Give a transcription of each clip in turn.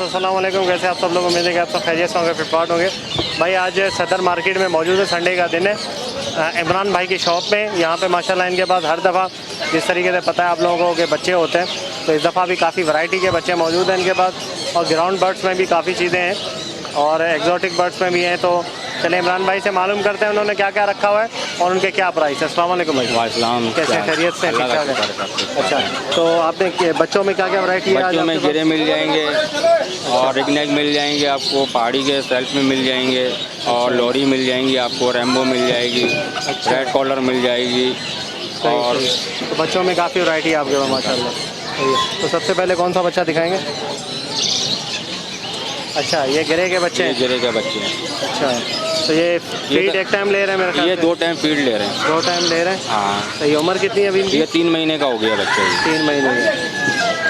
अस्सलाम वालेकुम, कैसे आप सब लोग? उम्मीद है कि आप सब खैरियत से होंगे, फिटफाट होंगे। भाई आज सदर मार्केट में मौजूद है, संडे का दिन है। इमरान भाई की शॉप में यहाँ पे माशाल्लाह इनके पास हर दफ़ा जिस तरीके से पता है आप लोगों को कि बच्चे होते हैं, तो इस दफ़ा भी काफ़ी वैरायटी के बच्चे मौजूद हैं इनके पास। और ग्राउंड बर्ड्स में भी काफ़ी चीज़ें हैं और एग्जॉटिक बर्ड्स में भी हैं। तो चले इमरान भाई से मालूम करते हैं उन्होंने क्या क्या रखा हुआ है और उनके क्या प्राइस है। अस्सलाम वालेकुम भाई। वालेकुम, कैसे खैरियत से? अच्छा, तो आपने बच्चों में क्या क्या वैरायटी है? बच्चों में गिरे मिल जाएंगे और रिगनेक मिल जाएंगे आपको, पहाड़ी के सेल्फ में मिल जाएंगे और लोरी मिल जाएंगी आपको, रेम्बो मिल जाएगी, रेड कॉलर मिल जाएगी। और तो बच्चों में काफ़ी वैरायटी है आपके पास माशाल्लाह। तो सबसे पहले कौन सा बच्चा दिखाएंगे? अच्छा, ये गिरे के बच्चे हैं? गिरे के बच्चे हैं। अच्छा, तो ये फीड एक टाइम ले रहे हैं मेरे ख्याल से? ये 2 टाइम फीड ले रहे हैं। 2 टाइम ले रहे हैं? हाँ। तो ये उम्र कितनी है अभी? ये 3 महीने का हो गया बच्चा। 3 महीने का,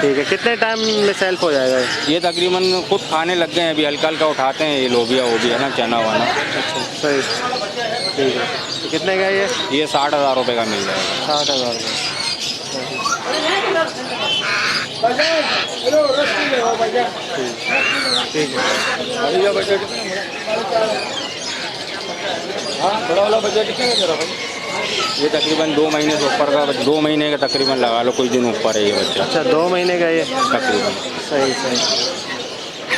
ठीक है। कितने टाइम में सेल्फ हो जाएगा ये? तकरीबन खुद खाने लग गए हैं अभी, हल्का हल्का उठाते हैं ये लोबिया वोबिया ना, चना वाना। अच्छा, सही, ठीक है। तो कितने का ये? ये 60,000 रुपये का मिल जाएगा। 60,000 का, ठीक है। बड़ा वाला बजट कितना है तेरा भाई? ये तकरीबन 2 महीने से ऊपर का, 2 महीने का तकरीबन लगा लो, कुछ दिन ऊपर है ये बच्चा। अच्छा, 2 महीने का ये तकरीबन। सही सही।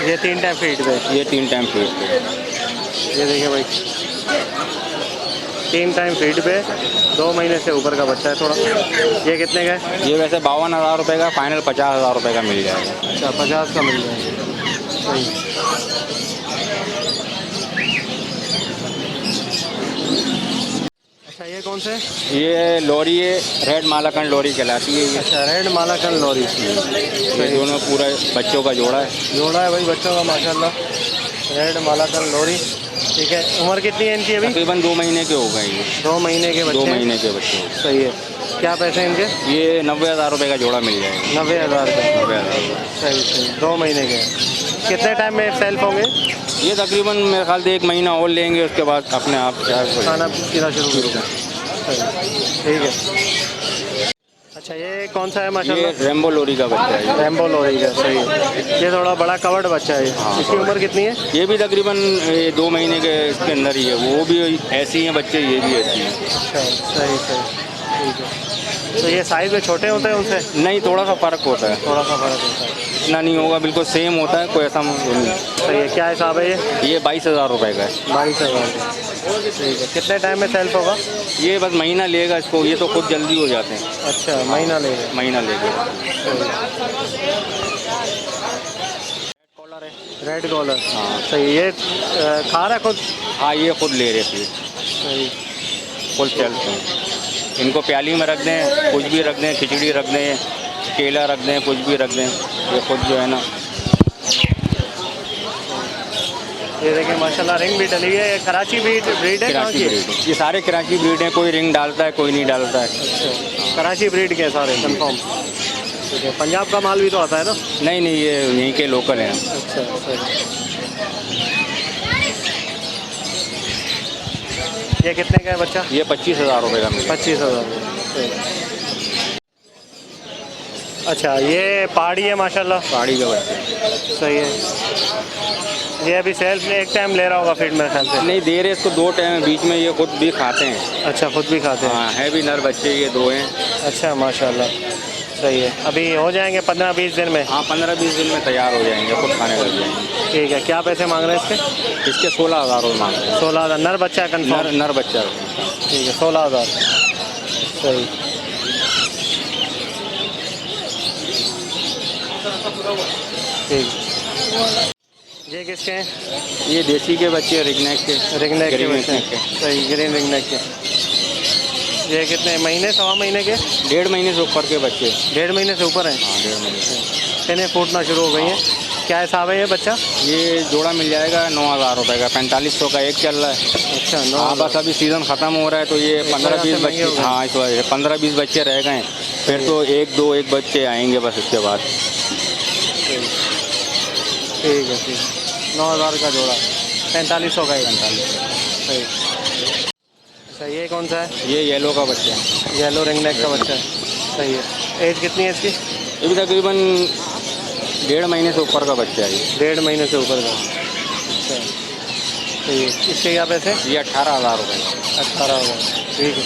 ये 3 टाइम फीड पे? ये 3 टाइम फीड पे। ये देखिए भाई, 3 टाइम फीड पे, 2 महीने से ऊपर का बच्चा है थोड़ा। ये कितने का है? ये वैसे 52,000 रुपये का, फाइनल 50,000 रुपये का मिल जाएगा। अच्छा, 50 का मिल जाएगा, सही। अच्छा, ये कौन से? ये लोरी है, रेड मालाकंड लोरी कहलाती है ये। अच्छा, रेड मालाकंड लोरी। ये दोनों पूरा बच्चों का जोड़ा है। जोड़ा है भाई बच्चों का माशाल्लाह, रेड मालाकंड लोरी, ठीक है। उम्र कितनी है इनकी अभी? तकरीबन 2 महीने के हो गए ये। 2 महीने के बच्चे? 2 महीने के बच्चे। सही है। क्या पैसे हैं इनके? ये 90,000 रुपये का जोड़ा मिल जाएगा। 90,000 का? 90,000। सही सही। 2 महीने के। कितने टाइम में सेल्फ होंगे? ये तकरीबन मेरे ख्याल से 1 महीना और लेंगे, उसके बाद अपने आप खाना पीना शुरू करेंगे। ठीक है। अच्छा, ये कौन सा है माशाल्लाह? ये रेम्बो लोरी का बच्चा है। रेम्बो लोरी का, सही है। ये थोड़ा बड़ा कवर्ड बच्चा है। हाँ, इसकी उम्र कितनी है? ये भी तकरीबन 2 महीने के इसके अंदर ही है। वो भी ऐसी ही हैं बच्चे, ये भी ऐसी हैं। अच्छा, सही सही, ठीक है। तो ये साइज़ में छोटे होते हैं उनसे? नहीं, थोड़ा सा फ़र्क होता है। थोड़ा सा फ़र्क होता है, इतना नहीं होगा, बिल्कुल सेम होता है, कोई ऐसा नहीं। सही है। क्या हिसाब है ये? ये 22,000 रुपये का है। 22,000 का, ठीक है। कितने टाइम में सेल्फ होगा? ये बस महीना लेगा इसको, ये तो खुद जल्दी हो जाते हैं। अच्छा, महीना लेगा? महीना लेगा। कॉलर है, रेड कॉलर। हाँ, सही। ये खा रहा है खुद? हाँ, ये खुद ले रहे थे, सही। फुल चलते हैं। इनको प्याली में रख दें, कुछ भी रख दें, खिचड़ी रख दें, केला रख दें, कुछ भी रख दें, ये खुद जो है ना। ये देखिए माशाल्लाह, रिंग भी डली है। ये कराची ब्रीड है? कराची ब्रीड, ये सारे कराची ब्रीड हैं। कोई रिंग डालता है, कोई नहीं डालता है। अच्छा, कराची ब्रीड के सारे कंफर्म? ठीक है। पंजाब का माल भी तो आता है ना? नहीं नहीं, ये यहीं के लोकल हैं। अच्छा, सही। ये कितने का है बच्चा? ये 25,000 रुपये का मिलेगा। 25,000। अच्छा, ये पहाड़ी है माशाल्लाह? पहाड़ी का बच्चा। सही है। ये अभी सेल्फ एक टाइम ले रहा होगा फीड मेरे ख्याल से? नहीं दे रहे इसको, 2 टाइम है, बीच में ये खुद भी खाते हैं। अच्छा, खुद भी खाते हैं? हाँ, है भी नर बच्चे, ये 2 हैं। अच्छा, माशाल्लाह, सही है। अभी हो जाएंगे 15-20 दिन में? हाँ, 15-20 दिन में तैयार हो जाएंगे, खुद खाने लग जाएंगे। ठीक है। क्या पैसे मांग रहे हैं इसके? इसके 16,000 रुपये मांग रहे हैं। 16,000? नर बच्चा कंफर्म? नर बच्चा। ठीक है, 16,000, सही। ठीक। ये किसके हैं? ये देसी के बच्चे रिगनेक के, रिंगनेक के ग्रीन बच्चे हैं। रिंगनेक के। सही, ग्रीन रिंगनेक के। ये कितने महीने, सवा महीने के? 1.5 महीने से ऊपर के बच्चे। 1.5 महीने से ऊपर हैं। हाँ 1.5 महीने से। इन्हें फूटना शुरू हो गई हैं। क्या हिसाब है ये बच्चा? ये जोड़ा मिल जाएगा 9,000 रुपये का, 4500 का एक चल रहा है। अच्छा, हाँ बस अभी सीज़न ख़त्म हो रहा है तो ये इस वजह 15-20 से महंगे हो बच्चे, गए। हाँ इस वजह से 15-20 बच्चे रह गए। फिर तो एक बच्चे आएंगे बस इसके बाद। ठीक है, ठीक। 9,000 का जोड़ा, 4500 का एक। 4500। सही। अच्छा, ये कौन सा है? ये येलो का बच्चा है। येलो रिंगनेक का बच्चा है। सही है। एज कितनी है इसकी? ये भी तकरीबन 1.5 महीने से ऊपर का बच्चा है ये। 1.5 महीने से ऊपर का। अच्छा, सही है। इसके क्या पैसे? ये 18,000 रुपये का। 18,000। ठीक है।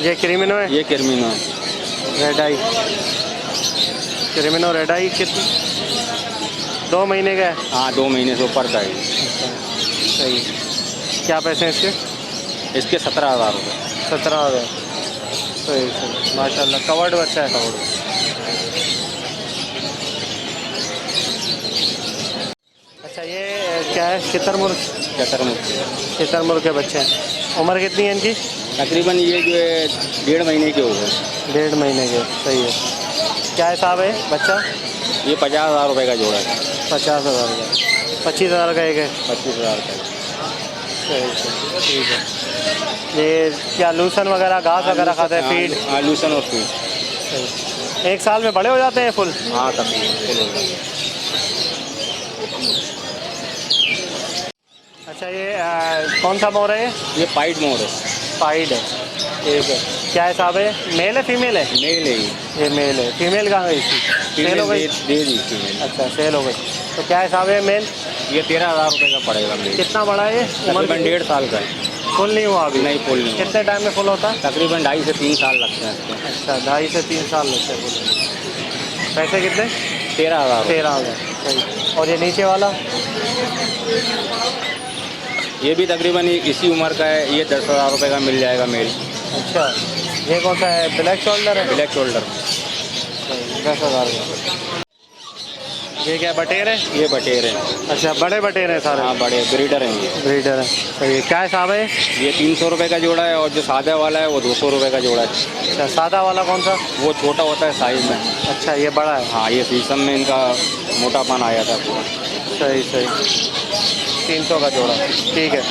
ये क्रिमिनो है? ये क्रिमिनो है। रेड आई। क्रिमिनो रेड आई कितनी? 2 महीने का है। हाँ 2 महीने से ऊपर का है। सही। क्या पैसे हैं इसके? इसके 17,000 रुपये। 17,000। सही सही, माशाल्लाह। कवर्ड बच्चा है। कवर्ड। अच्छा, ये क्या है? शितरमुर्ग। शितरमुर्ग के बच्चे हैं। उम्र कितनी है इनकी? तकरीबन ये जो है 1.5 महीने के हो गए। 1.5 महीने के। सही है। क्या हिसाब है बच्चा? ये 50,000 रुपये का जोड़ा है। 50,000 का। 25,000 का एक है। 25,000 का। सही सही, ठीक है। ये क्या लूसन वगैरह, घास वगैरह खाता है? फीड? हाँ लूसन और फीड। सही। 1 साल में बड़े हो जाते हैं फुल? हाँ तकरीबन। अच्छा, ये कौन सा मोर है ये? ये पाइड मोर है। पाइड है। ठीक है। क्या हिसाब है? मेल है फीमेल है? मेल है ये। ये मेल है। फीमेल कहाँ गई इसकी? सेल हो गई? दे दी फीमेल। अच्छा, सेल हो गई। तो क्या हिसाब है मेल? ये 13,000 रुपये का पड़ेगा मेल। कितना बड़ा है ये? तकरीबन कितनी? 1.5 साल का है। फुल नहीं हुआ अभी? नहीं फुल नहीं हुआ। कितने टाइम में फुल होता है? तकरीबन 2.5 से 3 साल लगते हैं इसके। अच्छा, 2.5 से 3 साल लगते हैं फुल। पैसे कितने? 13,000। 13,000। सही। और ये नीचे वाला? ये भी तकरीबन इसी उम्र का है। ये 10,000 रुपये का मिल जाएगा मेल। अच्छा, ये कौन सा है? ब्लैक शोल्डर है? Black shoulder. 10,000 का। ये क्या बटेर है? ये बटेर है। अच्छा, बड़े बटेर हैं सारे? हाँ बड़े ब्रीडर हैं ये। ब्रीडर है। सही है। क्या हिसाब है? ये 300 रुपये का जोड़ा है और जो सादा वाला है वो 200 रुपये का जोड़ा है। अच्छा, सादा वाला कौन सा? वो छोटा होता है साइज में। अच्छा, ये बड़ा है। हाँ ये शीशम में इनका मोटापन आया था पूरा। सही सही। 300 का जोड़ा। ठीक है।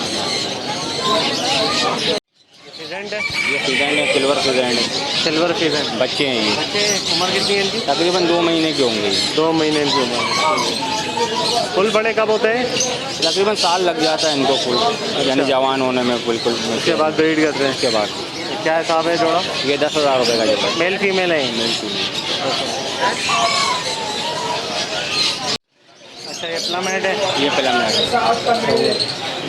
फिजेंट है? ये फिजेंट है, सिल्वर फिजेंट है। Silver pheasant. बच्चे हैं ये। बच्चे उम्र कितनी है इनकी? तकरीबन 2 महीने के होंगे ये। 2 महीने की उम्र। फुल बड़े कब होते हैं? तकरीबन साल लग जाता है इनको फुल, यानी जवान होने में बिल्कुल। उसके बाद ब्रीड करते हैं? उसके बाद। क्या हिसाब है जोड़ा? ये 10,000 रुपये का जोड़ा है। मेल फीमेल है? Male female. अच्छा, ये प्लम हेड है? ये प्लम है।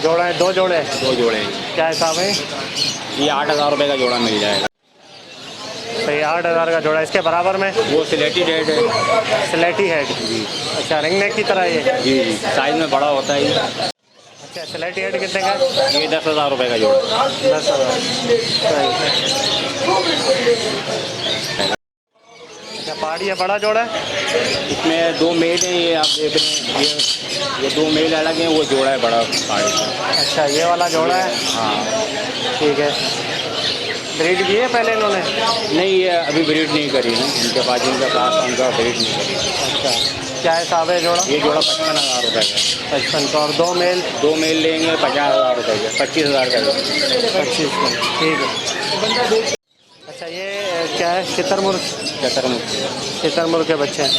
जोड़ा है? 2 जोड़े हैं? 2 जोड़े हैं। क्या हिसाब है? ये 8,000 रुपये का जोड़ा मिल जाएगा। सही, 8,000 का जोड़ा। इसके बराबर में? वो सिलेटी रेड है। स्लेटी हेड। जी अच्छा, रिंग नेक की तरह ये? जी जी, साइज में बड़ा होता है ये। अच्छा, स्लेटी हेड कितने का है? ये 10,000 रुपये का जोड़ा। 10,000। अच्छा, पहाड़ी है, बड़ा जोड़ा है? इसमें 2 मेल हैं, ये आप देख रहे हैं। ये 2 मेल अलग हैं, वो जोड़ा है बड़ा पहाड़ी का। अच्छा, ये वाला जोड़ा है? हाँ। ठीक है। ब्रीड की है पहले इन्होंने? नहीं ये अभी ब्रीड नहीं करी है, इनके पास जिनका पास उनका ब्रीड नहीं करी। अच्छा, क्या हिसाब है जोड़ा? ये जोड़ा 55,000 रुपये का है। 55 का। और 2 मेल? 2 मेल लेंगे 50,000 रुपये का, 25,000 का। 25 का। ठीक है। अच्छा, ये क्या है? शितरमुर्ग? शितरमुर्ग के बच्चे हैं।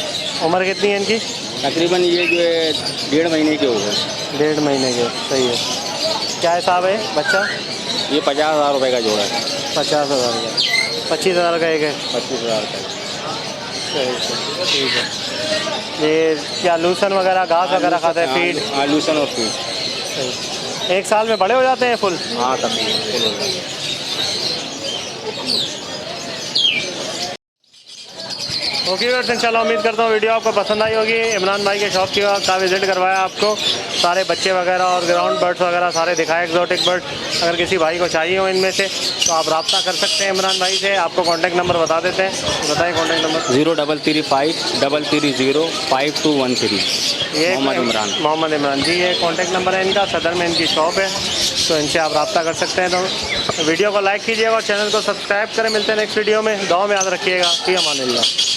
उम्र कितनी है इनकी? तकरीबन ये जो है 1.5 महीने के हो गए। 1.5 महीने के। सही है। क्या हिसाब है बच्चा? ये 50,000 रुपये का जोड़ा है। 50,000 का। 25,000 का एक है? 25,000 का। सही सही, ठीक है। ये क्या लूसन वगैरह, घास वगैरह खाता है? फीड? हाँ लूसन और फीड। सही। 1 साल में बड़े हो जाते हैं फुल? हाँ तकरीबन। ओके व्यूअर्स, इंशाल्लाह उम्मीद करता हूँ वीडियो आपको पसंद आई होगी। इमरान भाई के शॉप का विजिट करवाया आपको, सारे बच्चे वगैरह और ग्राउंड बर्ड्स वगैरह सारे दिखाए, एक्जोटिक बर्ड। अगर किसी भाई को चाहिए हो इनमें से तो आप रब्ता कर सकते हैं इमरान भाई से। आपको कॉन्टैक्ट नंबर बता देते हैं, बताइए कॉन्टैक्ट नंबर। 033533052213। ये मोहम्मद इमरान जी, ये कॉन्टैक्ट नंबर है इनका, सदर में इनकी शॉप है, तो इनसे आप रब्ता कर सकते हैं। तो वीडियो को लाइक कीजिएगा और चैनल को सब्सक्राइब करें। मिलते हैं नेक्स्ट वीडियो में, दुआ में याद रखिएगा। फी अमानिल्लाह।